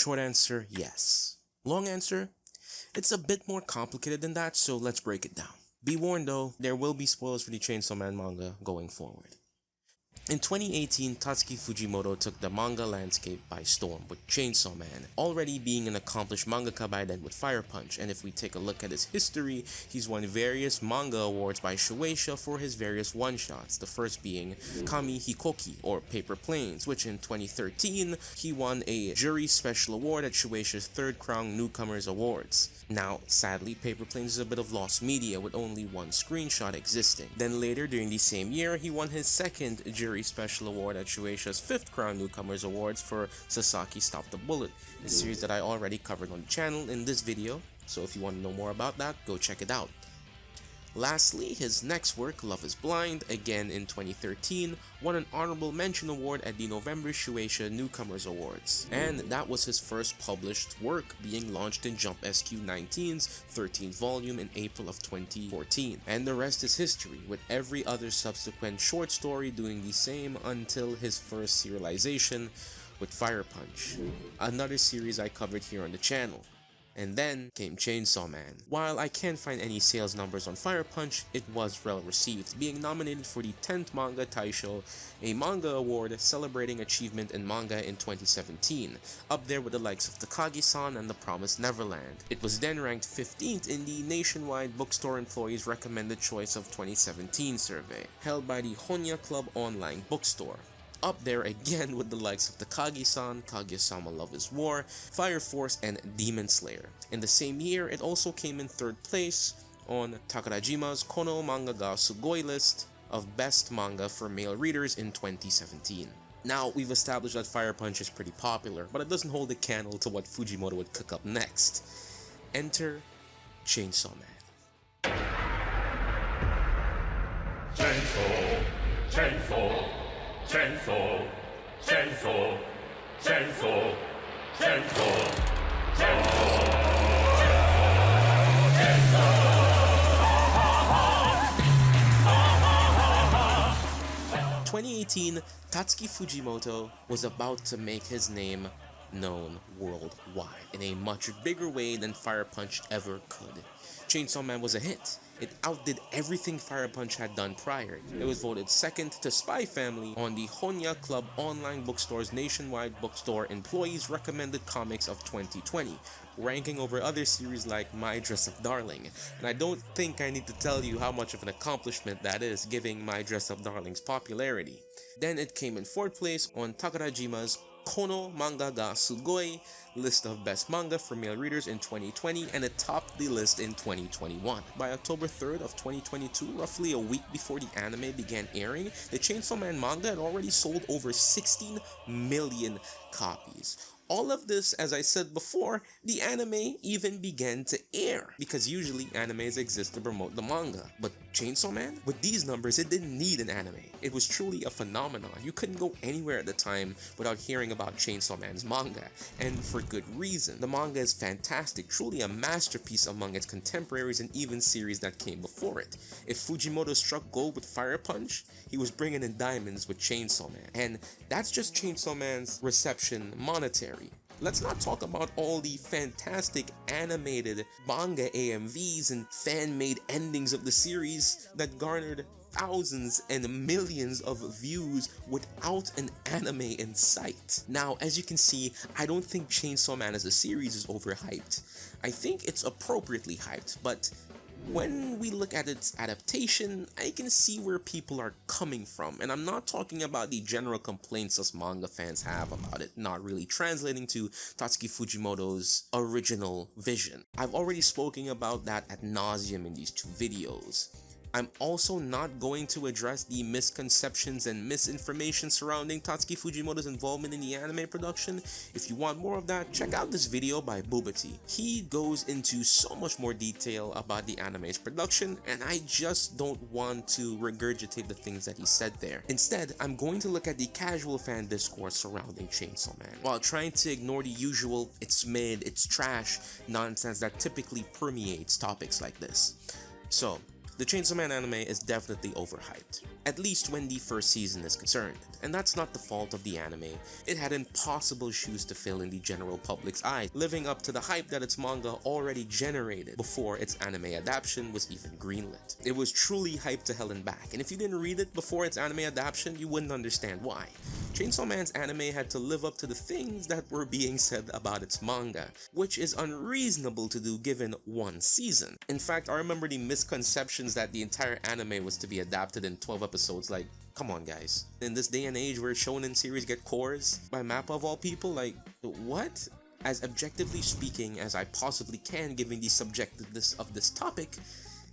Short answer, yes. Long answer, it's a bit more complicated than that, so let's break it down. Be warned though, there will be spoilers for the Chainsaw Man manga going forward. In 2018, Tatsuki Fujimoto took the manga landscape by storm with Chainsaw Man, already being an accomplished mangaka by then with Fire Punch, and if we take a look at his history, he's won various manga awards by Shueisha for his various one-shots, the first being Kami Hikoki, or Paper Planes, which in 2013, he won a jury special award at Shueisha's Third Crown Newcomers Awards. Now, sadly, Paper Planes is a bit of lost media with only one screenshot existing. Then later during the same year, he won his second jury special award at Shueisha's 5th Crown Newcomers Awards for Sasaki Stop the Bullet, a series that I already covered on the channel in this video, so if you want to know more about that, go check it out. Lastly, his next work, Love is Blind, again in 2013, won an honorable mention award at the November Shueisha Newcomers Awards, and that was his first published work, being launched in Jump SQ19's 13th volume in April of 2014. And the rest is history, with every other subsequent short story doing the same until his first serialization with Fire Punch, another series I covered here on the channel. And then came Chainsaw Man. While I can't find any sales numbers on Fire Punch, it was well received, being nominated for the 10th Manga Taisho, a manga award celebrating achievement in manga in 2017, up there with the likes of Takagi-san and The Promised Neverland. It was then ranked 15th in the nationwide bookstore employees recommended choice of 2017 survey, held by the Honya Club online bookstore. Up there again with the likes of Takagi-san, Kaguya-sama Love is War, Fire Force, and Demon Slayer. In the same year, it also came in 3rd place on Takarajima's Kono Manga ga Sugoi list of best manga for male readers in 2017. Now, we've established that Fire Punch is pretty popular, but it doesn't hold a candle to what Fujimoto would cook up next. Enter Chainsaw Man. Chainsaw. Chainsaw, chainsaw, chainsaw, chainsaw, chainsaw, chainsaw. 2018, Tatsuki Fujimoto was about to make his name known worldwide in a much bigger way than Fire Punch ever could. Chainsaw Man was a hit. It outdid everything Fire Punch had done prior. It was voted second to Spy Family on the Honya Club online bookstore's nationwide bookstore employees recommended comics of 2020, ranking over other series like My Dress Up Darling. And I don't think I need to tell you how much of an accomplishment that is, given My Dress Up Darling's popularity. Then it came in 4th place on Takarajima's Kono Manga ga Sugoi list of best manga for male readers in 2020, and it topped the list in 2021. By October 3rd of 2022, roughly a week before the anime began airing, the Chainsaw Man manga had already sold over 16 million copies. All of this, as I said before, the anime even began to air, because usually animes exist to promote the manga. But Chainsaw Man? With these numbers, it didn't need an anime. It was truly a phenomenon. You couldn't go anywhere at the time without hearing about Chainsaw Man's manga, and for good reason. The manga is fantastic, truly a masterpiece among its contemporaries and even series that came before it. If Fujimoto struck gold with Fire Punch, he was bringing in diamonds with Chainsaw Man. And that's just Chainsaw Man's reception monetary. Let's not talk about all the fantastic animated manga AMVs and fan-made endings of the series that garnered thousands and millions of views without an anime in sight. Now, as you can see, I don't think Chainsaw Man as a series is overhyped. I think it's appropriately hyped, but when we look at its adaptation, I can see where people are coming from, and I'm not talking about the general complaints us manga fans have about it not really translating to Tatsuki Fujimoto's original vision. I've already spoken about that ad nauseum in these 2 videos. I'm also not going to address the misconceptions and misinformation surrounding Tatsuki Fujimoto's involvement in the anime production. If you want more of that, check out this video by Booba Tea. He goes into so much more detail about the anime's production, and I just don't want to regurgitate the things that he said there. Instead, I'm going to look at the casual fan discourse surrounding Chainsaw Man, while trying to ignore the usual "it's mid, it's trash" nonsense that typically permeates topics like this. So, the Chainsaw Man anime is definitely overhyped. at least when the first season is concerned. And that's not the fault of the anime. It had impossible shoes to fill in the general public's eye, living up to the hype that its manga already generated before its anime adaptation was even greenlit. It was truly hyped to hell and back, and if you didn't read it before its anime adaptation, you wouldn't understand why. Chainsaw Man's anime had to live up to the things that were being said about its manga, which is unreasonable to do given one season. In fact, I remember the misconceptions that the entire anime was to be adapted in 12 episodes. Like, come on guys. In this day and age where shonen series get cores by MAPPA of all people, like, what? As objectively speaking as I possibly can given the subjectiveness of this topic,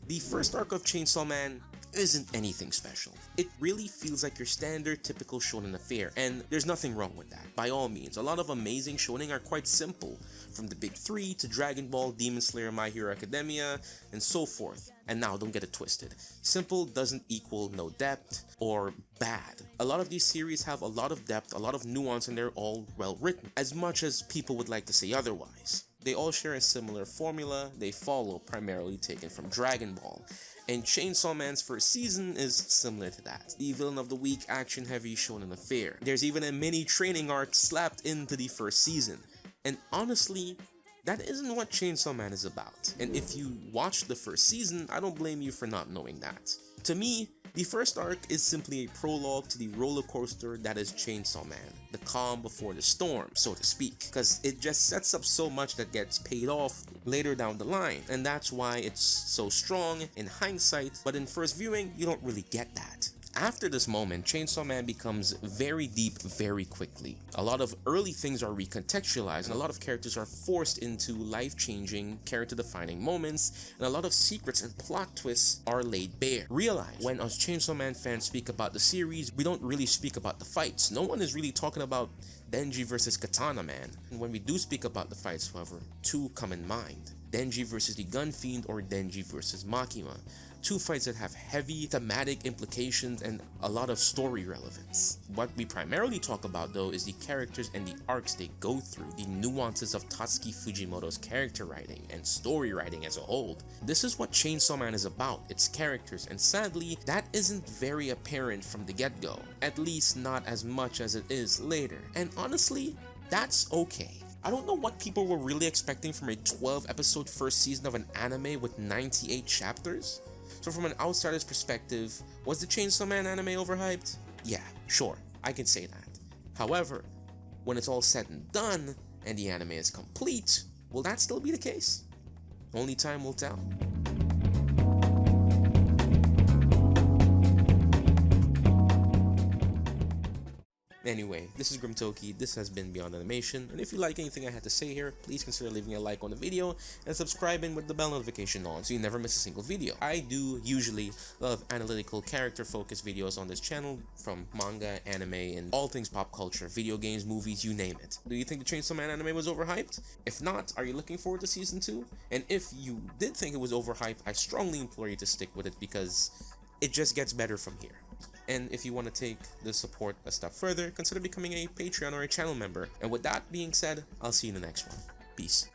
the first arc of Chainsaw Man isn't anything special. It really feels like your standard typical shonen affair, and there's nothing wrong with that. By all means, a lot of amazing shonen are quite simple, from the big three to Dragon Ball, Demon Slayer, My Hero Academia, and so forth. And now, don't get it twisted. Simple doesn't equal no depth or bad. A lot of these series have a lot of depth, a lot of nuance, and they're all well written, as much as people would like to say otherwise. They all share a similar formula they follow, primarily taken from Dragon Ball. And Chainsaw Man's first season is similar to that. The villain of the week, action-heavy shonen affair. There's even a mini training arc slapped into the first season. And honestly, that isn't what Chainsaw Man is about. And if you watched the first season, I don't blame you for not knowing that. To me, the first arc is simply a prologue to the roller coaster that is Chainsaw Man, the calm before the storm, so to speak, because it just sets up so much that gets paid off later down the line, and that's why it's so strong in hindsight, but in first viewing, you don't really get that. After this moment, Chainsaw Man becomes very deep very quickly. A lot of early things are recontextualized, and a lot of characters are forced into life-changing, character-defining moments, and a lot of secrets and plot twists are laid bare. Realize, when us Chainsaw Man fans speak about the series, we don't really speak about the fights. No one is really talking about Denji versus Katana Man. And when we do speak about the fights, however, two come in mind. Denji versus the Gun Fiend or Denji versus Makima. Two fights that have heavy thematic implications and a lot of story relevance. What we primarily talk about though is the characters and the arcs they go through, the nuances of Tatsuki Fujimoto's character writing and story writing as a whole. This is what Chainsaw Man is about, its characters, and sadly, that isn't very apparent from the get-go, at least not as much as it is later. And honestly, that's okay. I don't know what people were really expecting from a 12-episode first season of an anime with 98 chapters. So from an outsider's perspective, was the Chainsaw Man anime overhyped? Yeah, sure, I can say that. However, when it's all said and done, and the anime is complete, will that still be the case? Only time will tell. Anyway, this is Grimtoki, this has been Beyond Animation, and if you like anything I had to say here, please consider leaving a like on the video and subscribing with the bell notification on so you never miss a single video. I do usually love analytical character-focused videos on this channel, from manga, anime, and all things pop culture, video games, movies, you name it. Do you think the Chainsaw Man anime was overhyped? If not, are you looking forward to season 2? And if you did think it was overhyped, I strongly implore you to stick with it because it just gets better from here. And if you want to take the support a step further, consider becoming a Patreon or a channel member. And with that being said, I'll see you in the next one. Peace.